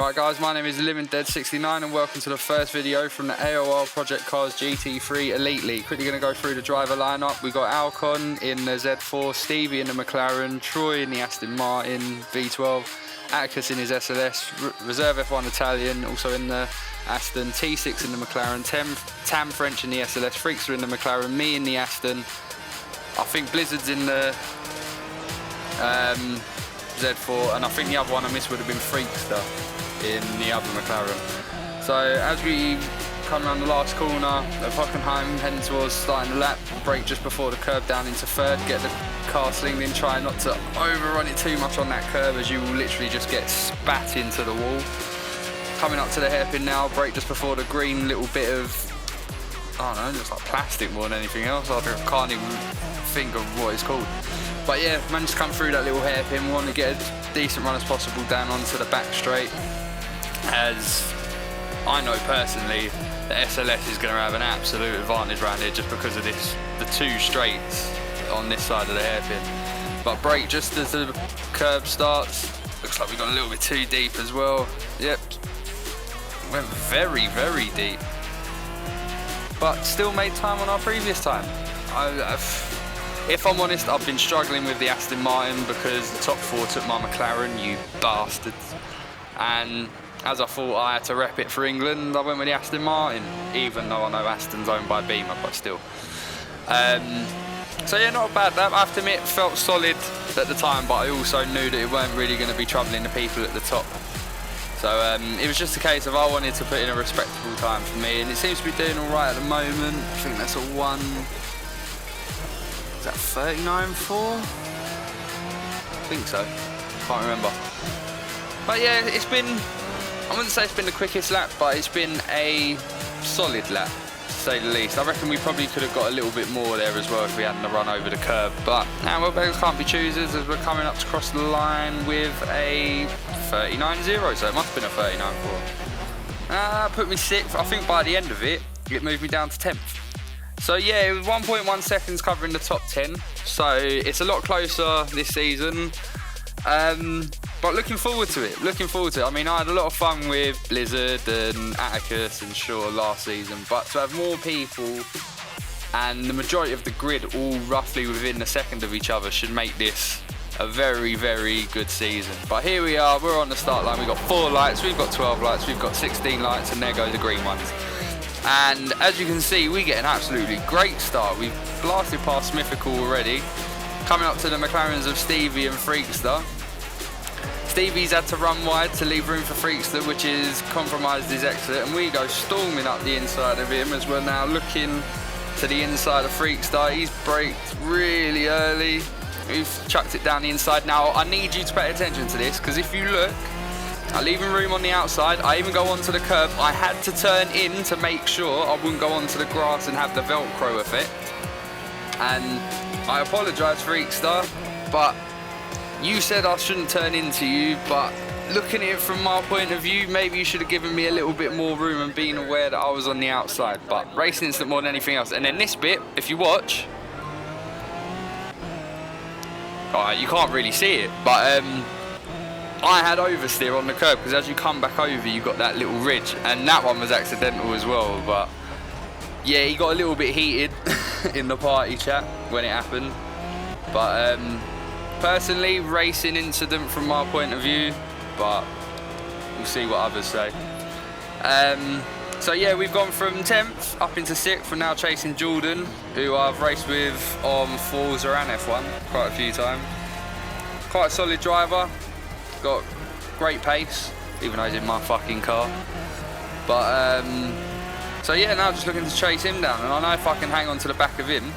Alright guys, my name is LivingDead69 and welcome to the first video from the AOR Project Cars GT3 Elite League. Quickly going to go through the driver lineup. We've got Alcon in the Z4, Stevie in the McLaren, Troy in the Aston Martin V12, Atticus in his SLS, Reserve F1 Italian also in the Aston, T6 in the McLaren, Tam French in the SLS, Freakster in the McLaren, me in the Aston, I think Blizzard's in the Z4, and I think the other one I missed would have been Freakster in the other McLaren. So as we come around the last corner of Hockenhiem, heading towards starting the lap, brake just before the curve down into third, get the car slinged in, try not to overrun it too much on that curve as you will literally just get spat into the wall. Coming up to the hairpin now, brake just before the green little bit of, I don't know, just like plastic more than anything else. I can't even think of what it's called. But yeah, managed to come through that little hairpin. We want to get a decent run as possible down onto the back straight. As I know personally, the SLS is going to have an absolute advantage around here just because of this, the two straights on this side of the hairpin. But brake just as the curve starts. Looks like we got a little bit too deep as well. Yep, went very, very deep. But still made time on our previous time. If I'm honest, I've been struggling with the Aston Martin because the top four took my McLaren, you bastards. And as I thought I had to rep it for England, I went with the Aston Martin, even though I know Aston's owned by Beamer, but still. So yeah, not a bad lap. I have to admit, it felt solid at the time, but I also knew that it weren't really going to be troubling the people at the top. So it was just a case of I wanted to put in a respectable time for me, and it seems to be doing all right at the moment. I think that's a is that 39.4? I think so. Can't remember. But yeah, it's been, I wouldn't say it's been the quickest lap, but it's been a solid lap, to say the least. I reckon we probably could have got a little bit more there as well if we hadn't run over the curb. But now well, beggars can't be choosers as we're coming up to cross the line with a 39.0, so it must have been a 39.4. Put me 6th. I think by the end of it, it moved me down to 10th. So yeah, it was 1.1 seconds covering the top 10, so it's a lot closer this season. But looking forward to it, I mean, I had a lot of fun with Blizzard and Atticus and Shaw last season, but to have more people and the majority of the grid all roughly within a second of each other should make this a very, very good season. But here we are, we're on the start line. We've got 4 lights, we've got 12 lights, we've got 16 lights, and there go the green ones. And as you can see, we get an absolutely great start. We've blasted past Smithical already. Coming up to the McLarens of Stevie and Freakster. Stevie's had to run wide to leave room for Freakster, which has compromised his exit. And we go storming up the inside of him as we're now looking to the inside of Freakster. He's braked really early. We've chucked it down the inside. Now, I need you to pay attention to this, because if you look, I leave him room on the outside. I even go onto the curb. I had to turn in to make sure I wouldn't go onto the grass and have the Velcro effect. And I apologise, Freakster, but you said I shouldn't turn into you. But looking at it from my point of view, maybe you should have given me a little bit more room and been aware that I was on the outside. But racing instant more than anything else. And then this bit, if you watch, you can't really see it, but I had oversteer on the curb because as you come back over, you got that little ridge, and that one was accidental as well. But yeah, he got a little bit heated in the party chat when it happened. But personally, racing incident from my point of view, but we'll see what others say. So yeah, we've gone from 10th up into 6th. We're now chasing Jordan, who I've raced with on Forza and F1 quite a few times. Quite a solid driver. Got great pace, even though he's in my fucking car. But so yeah, now just looking to chase him down, and I know if I can hang on to the back of him,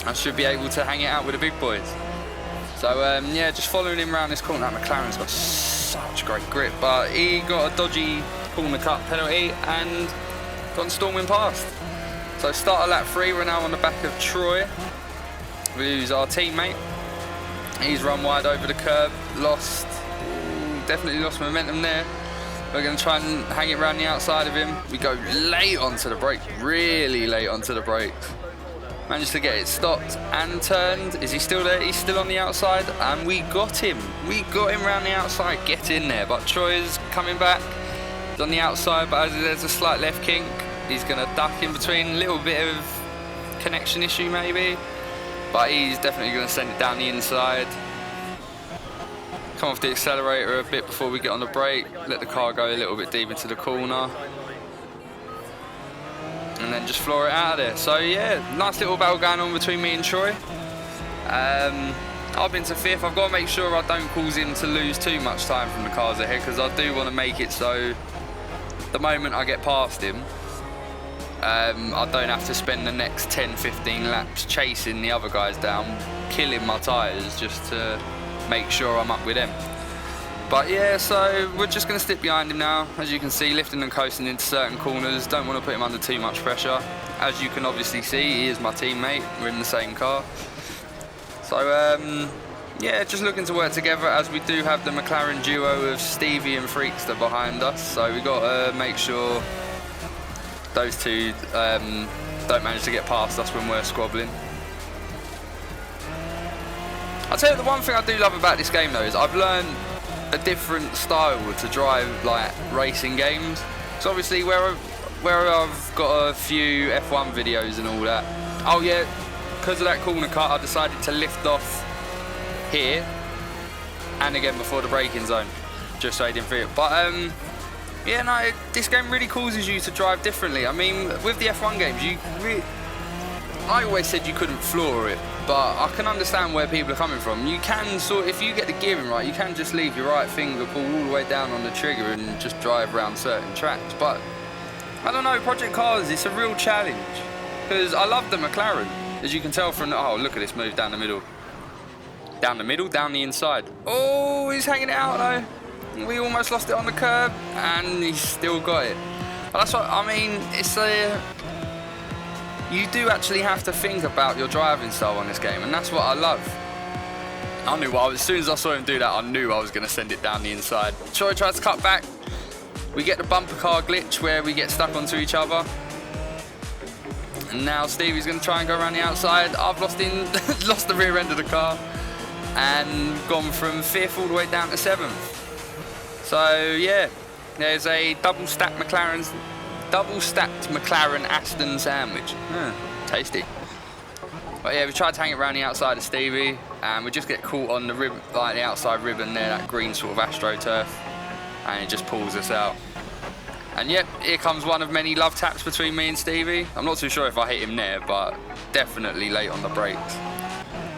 I should be able to hang it out with the big boys. So yeah, just following him around this corner. That McLaren's got such great grip, but he got a dodgy corner cut penalty and gone storming past. So start of lap 3, we're now on the back of Troy, who's our teammate. He's run wide over the curb, definitely lost momentum there. We're going to try and hang it around the outside of him. We go late onto the brake, really late onto the brakes. Managed to get it stopped and turned. Is he still there? He's still on the outside, and we got him. We got him round the outside. Get in there. But Troy's coming back. He's on the outside, but as there's a slight left kink, he's going to duck in between. A little bit of connection issue maybe, but he's definitely going to send it down the inside. Come off the accelerator a bit before we get on the brake. Let the car go a little bit deep into the corner. And then just floor it out of there. So yeah, nice little battle going on between me and Troy. I've been to 5th. I've got to make sure I don't cause him to lose too much time from the cars ahead, because I do want to make it so the moment I get past him, I don't have to spend the next 10-15 laps chasing the other guys down, killing my tyres just to make sure I'm up with them. But yeah, so we're just going to stick behind him now. As you can see, lifting and coasting into certain corners. Don't want to put him under too much pressure. As you can obviously see, he is my teammate. We're in the same car. So yeah, just looking to work together, as we do have the McLaren duo of Stevie and Freakster behind us. So we've got to make sure those two don't manage to get past us when we're squabbling. I'll tell you, the one thing I do love about this game though is I've learned a different style to drive like racing games. So obviously where I've got a few F1 videos and all that. Oh yeah, because of that corner cut, I decided to lift off here and again before the braking zone, just so I didn't feel it. But yeah, no, this game really causes you to drive differently. I mean, with the F1 games, I always said you couldn't floor it, but I can understand where people are coming from. You can if you get the gearing right, you can just leave your right finger pull all the way down on the trigger and just drive around certain tracks. But I don't know, Project Cars, it's a real challenge, because I love the McLaren, as you can tell from the, oh look at this move down the middle. Down the middle, down the inside. Oh, he's hanging it out though. We almost lost it on the curb, and he's still got it. But that's what I mean. It's you do actually have to think about your driving style on this game, and that's what I love. I knew as soon as I saw him do that, I knew I was going to send it down the inside. Troy tries to cut back. We get the bumper car glitch where we get stuck onto each other. And now Stevie's going to try and go around the outside. I've lost the rear end of the car and gone from 5th all the way down to 7th. So yeah, there's a double stacked McLaren Aston sandwich. Tasty. But yeah, we tried to hang it around the outside of Stevie, and we just get caught on the rib, like the outside ribbon there, that green sort of AstroTurf, and it just pulls us out. And yep, here comes one of many love taps between me and Stevie. I'm not too sure if I hit him there, but definitely late on the brakes.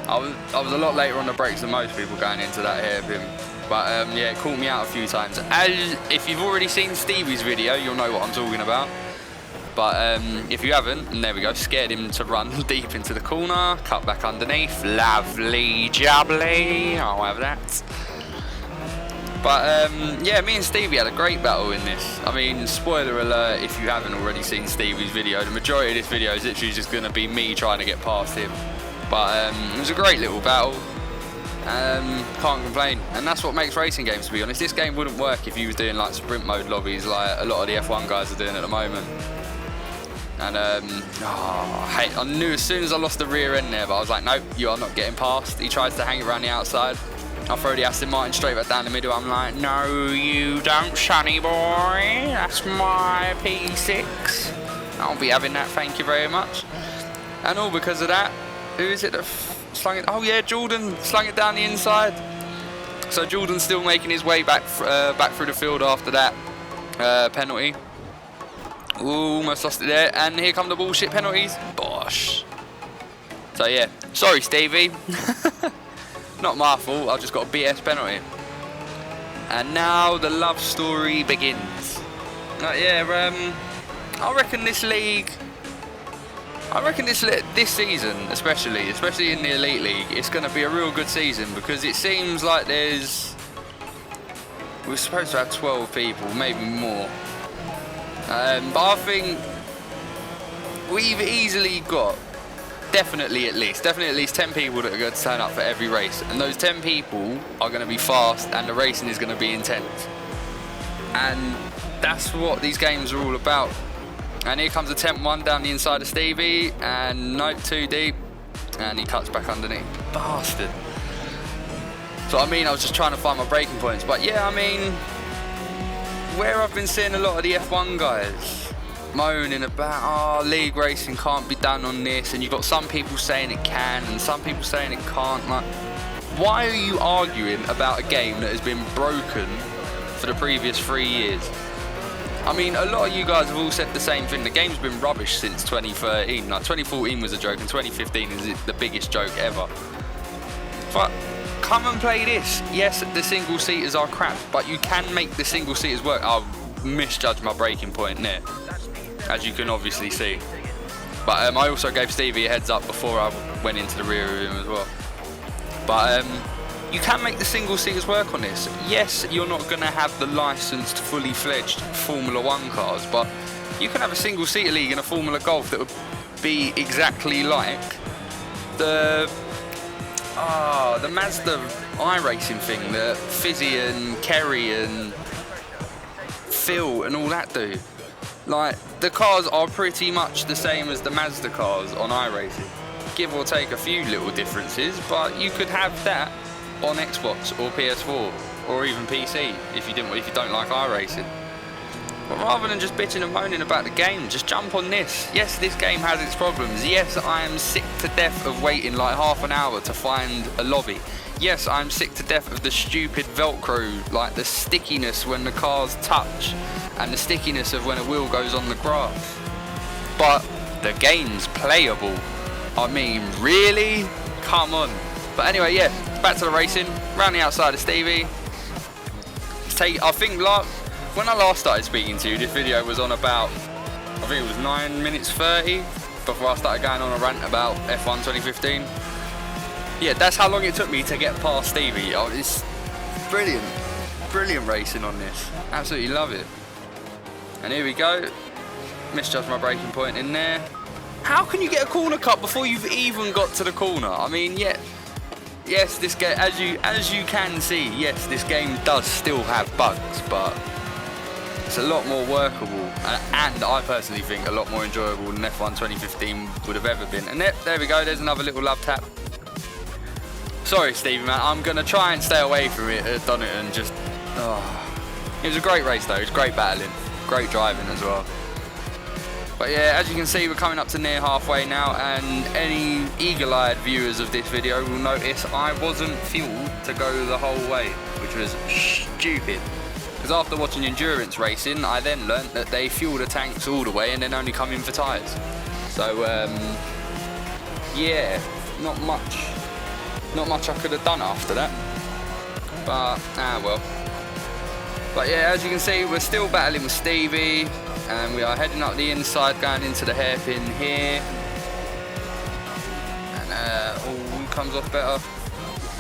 I was a lot later on the brakes than most people going into that hairpin. But yeah, it caught me out a few times. As if you've already seen Stevie's video, you'll know what I'm talking about. But if you haven't, and there we go, scared him to run deep into the corner, cut back underneath, lovely jubbly, I'll have that. But yeah, me and Stevie had a great battle in this. I mean, spoiler alert, if you haven't already seen Stevie's video, the majority of this video is literally just going to be me trying to get past him. But it was a great little battle. Can't complain, and that's what makes racing games, to be honest. This game wouldn't work if you were doing like sprint mode lobbies like a lot of the F1 guys are doing at the moment. And I knew as soon as I lost the rear end there, but I was like, nope, you are not getting past. He tries to hang it around the outside. I throw the Aston Martin straight back down the middle. I'm like, no you don't, sonny boy, that's my P6. I'll be having that, thank you very much. And all because of that. Who is it that slung it? Oh yeah, Jordan slung it down the inside. So Jordan's still making his way back through the field after that penalty. Ooh, almost lost it there. And here come the bullshit penalties. Bosh. So yeah, sorry Stevie. Not my fault, I just got a BS penalty. And now the love story begins. Yeah, I reckon this league, this season, especially in the Elite League, it's going to be a real good season, because it seems like we're supposed to have 12 people, maybe more. But I think we've easily got definitely at least 10 people that are going to turn up for every race, and those 10 people are going to be fast, and the racing is going to be intense. And that's what these games are all about. And here comes a temp one down the inside of Stevie, and nope, too deep, and he cuts back underneath. Bastard. So I mean, I was just trying to find my braking points, but yeah, I mean, where I've been seeing a lot of the F1 guys moaning about, oh, league racing can't be done on this, and you've got some people saying it can, and some people saying it can't. Like, why are you arguing about a game that has been broken for the previous 3 years? I mean, a lot of you guys have all said the same thing. The game's been rubbish since 2013. Like, 2014 was a joke, and 2015 is the biggest joke ever. But come and play this. Yes, the single seaters are crap, but you can make the single seaters work. I'll misjudge my braking point there, as you can obviously see. But I also gave Stevie a heads up before I went into the rear of him as well. But you can make the single seaters work on this. Yes, you're not going to have the licensed, fully fledged Formula 1 cars, but you can have a single seater league in a Formula Golf that would be exactly like the Mazda iRacing thing that Fizzy and Kerry and Phil and all that do. Like, the cars are pretty much the same as the Mazda cars on iRacing, give or take a few little differences, but you could have that on Xbox or PS4 or even PC if you don't like iRacing. But rather than just bitching and moaning about the game, just jump on this. Yes, this game has its problems. Yes, I am sick to death of waiting like half an hour to find a lobby. Yes, I'm sick to death of the stupid Velcro, like the stickiness when the cars touch and the stickiness of when a wheel goes on the grass. But the game's playable. I mean, really? Come on. But anyway, yeah, back to the racing. Round the outside of Stevie. I think when I last started speaking to you, this video was on about, I think it was 9 minutes 30 before I started going on a rant about F1 2015. Yeah, that's how long it took me to get past Stevie. Oh, it's brilliant. Brilliant racing on this. Absolutely love it. And here we go. Misjudged my braking point in there. How can you get a corner cut before you've even got to the corner? I mean, yeah. Yes, this game, as you can see, yes, this game does still have bugs, but it's a lot more workable, and I personally think a lot more enjoyable than F1 2015 would have ever been. And there we go, there's another little love tap. Sorry, Stevie, man, I'm going to try and stay away from it at Donington, just, oh. It was a great race though, it was great battling, great driving as well. But yeah, as you can see, we're coming up to near halfway now, and any eagle-eyed viewers of this video will notice I wasn't fueled to go the whole way, which was stupid. Because after watching endurance racing, I then learnt that they fuel the tanks all the way and then only come in for tyres. So, yeah, not much I could have done after that. But, well. But yeah, as you can see, we're still battling with Stevie. And we are heading up the inside, going into the hairpin here. And all comes off better.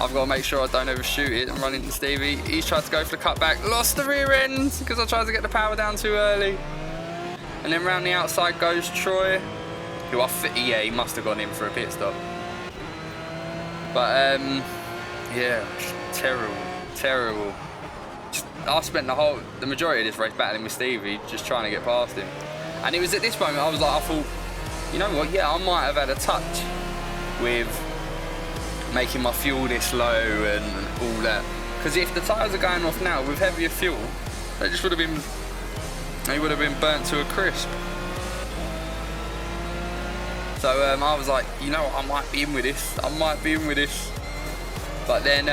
I've got to make sure I don't overshoot it and run into Stevie. He's tried to go for the cutback, lost the rear end because I tried to get the power down too early. And then round the outside goes Troy, who yeah, he must have gone in for a pit stop. But yeah, terrible. I spent the majority of this race battling with Stevie, just trying to get past him. And it was at this moment I was like, I thought, you know what, yeah, I might have had a touch with making my fuel this low and all that. Because if the tyres are going off now with heavier fuel, they just would have been burnt to a crisp. So I was like, you know what, I might be in with this. But then,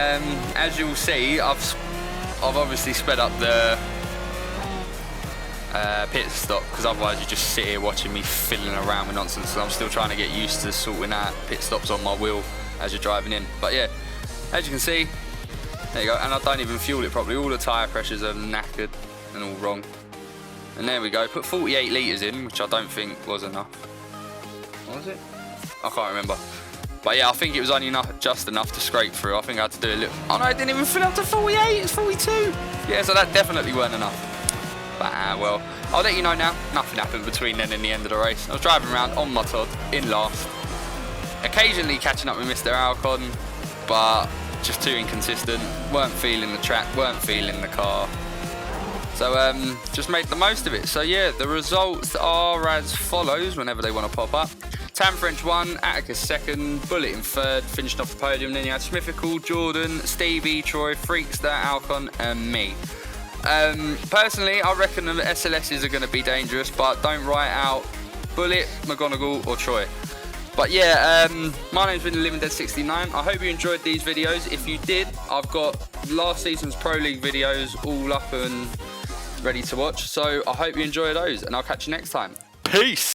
as you'll see, I've obviously sped up the pit stop, because otherwise you just sit here watching me fiddling around with nonsense. I'm still trying to get used to sorting out pit stops on my wheel as you're driving in. But yeah, as you can see, there you go. And I don't even fuel it properly. All the tyre pressures are knackered and all wrong. And there we go. Put 48 litres in, which I don't think was enough. What was it? I can't remember. But yeah, I think it was only just enough to scrape through. I think I had to do a little... Oh no, I didn't even fill up to 48, it's 42. Yeah, so that definitely weren't enough. But well, I'll let you know now. Nothing happened between then and the end of the race. I was driving around on my Todd, in last. Occasionally catching up with Mr. Alcon, but just too inconsistent. Weren't feeling the track, weren't feeling the car. So just make the most of it. So yeah, the results are as follows whenever they want to pop up. Tam French 1, Atticus 2nd, Bullet in 3rd, finished off the podium. Then you had Smithical, Jordan, Stevie, Troy, Freakster, Alcon, and me. Personally, I reckon the SLSs are going to be dangerous, but don't write out Bullet, McGonagall, or Troy. But yeah, my name's been Living Dead 69. I hope you enjoyed these videos. If you did, I've got last season's Pro League videos all up and ready to watch. So I hope you enjoy those, and I'll catch you next time. Peace!